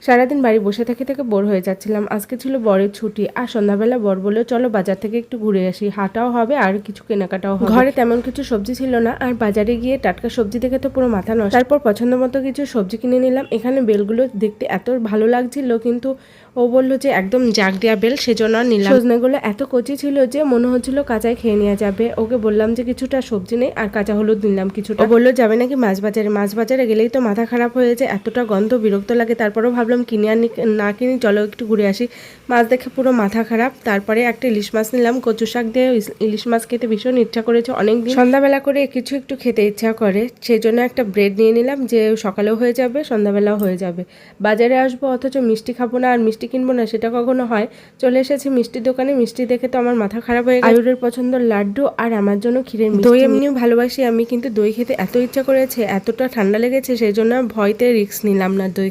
সারাদিন বাড়ি বসে থেকে থেকে বোর হয়ে যাচ্ছিলাম। আজকে ছিল বরের ছুটি, আর সন্ধ্যাবেলা বর বলল চলো বাজার থেকে একটু ঘুরে আসি, হাঁটাও হবে আর কিছু কেনাকাটাও হবে। ঘরে তেমন কিছু সবজি ছিল না, আর বাজারে গিয়ে টাটকা সবজি দেখে তো পুরো মাথা নষ্ট। তারপর পছন্দ মতো কিছু সবজি কিনে নিলাম। এখানে বেলগুলো দেখতে এত ভালো লাগছিল, কিন্তু ও বললো যে একদম জাগ দেওয়া বেল, সেজন্য আর নিলাম। সজনেগুলো এত কচি ছিল যে মনে হচ্ছিল কাঁচায় খেয়ে নেওয়া যাবে। ওকে বললাম যে কিছুটা সবজি নেই, আর কাঁচা হলুদ নিলাম কিছুটা। ও বললো যাবে নাকি মাছ বাজারে। মাছ বাজারে গেলেই তো মাথা খারাপ হয়ে যায়, এতটা গন্ধ বিরক্ত লাগে। তারপরেও ভাবলাম কিনে আনি না কিনি, চলো একটু ঘুরে আসি। মাছ দেখে পুরো মাথা খারাপ। তারপরে একটা ইলিশ মাছ নিলাম। কচু শাক দিয়ে ইলিশ মাছ খেতে ভীষণ ইচ্ছা করেছে অনেকদিন। সন্ধ্যাবেলা করে কিছু একটু খেতে ইচ্ছা করে, সেই জন্য একটা ব্রেড নিয়ে নিলাম, যে সকালেও হয়ে যাবে সন্ধ্যাবেলাও হয়ে যাবে। বাজারে আসবো অথচ মিষ্টি খাবো না আর মিষ্টি কিনবো না, সেটা কখনো হয়। চলে এসেছি মিষ্টির দোকানে। মিষ্টি দেখে তো আমার মাথা খারাপ হয়ে গেছে। আয়ুরের পছন্দ লাড্ডু, আর আমার জন্য ক্ষীরের মিষ্টি। দই এমনিও ভালোবাসি আমি, কিন্তু দই খেতে এত ইচ্ছা করেছে, এতটা ঠান্ডা লেগেছে, সেই জন্য ভয়তে রিস্ক নিলাম না দই।